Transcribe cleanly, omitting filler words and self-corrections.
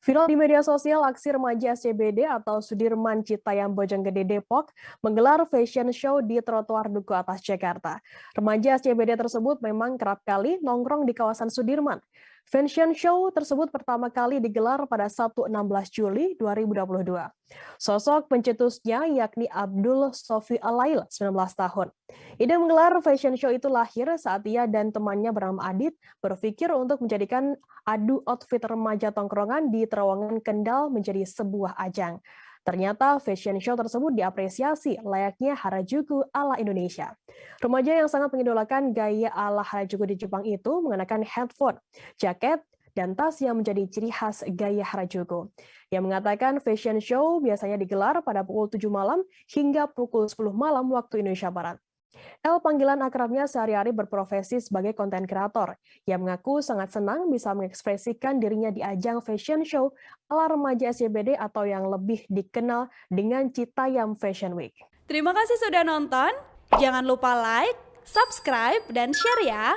Viral di media sosial, aksi remaja SCBD atau Sudirman Citayam Bojonggede Depok menggelar fashion show di trotoar Duku Atas Jakarta. Remaja SCBD tersebut memang kerap kali nongkrong di kawasan Sudirman. Fashion show tersebut pertama kali digelar pada Sabtu 16 Juli 2022. Sosok pencetusnya yakni Abdul Sofi Alail, 19 tahun. Ide menggelar fashion show itu lahir saat ia dan temannya bernama Adit berpikir untuk menjadikan adu outfit remaja tongkrongan di terowongan Kendal menjadi sebuah ajang. Ternyata fashion show tersebut diapresiasi layaknya Harajuku ala Indonesia. Remaja yang sangat mengidolakan gaya ala Harajuku di Jepang itu mengenakan headphone, jaket, dan tas yang menjadi ciri khas gaya Harajuku. Yang mengatakan fashion show biasanya digelar pada pukul 7 malam hingga pukul 10 malam waktu Indonesia Barat. Panggilan akrabnya sehari-hari berprofesi sebagai konten kreator. Ia mengaku sangat senang bisa mengekspresikan dirinya di ajang fashion show ala remaja SCBD atau yang lebih dikenal dengan Citayam Fashion Week. Terima kasih sudah nonton. Jangan lupa like, subscribe, dan share ya.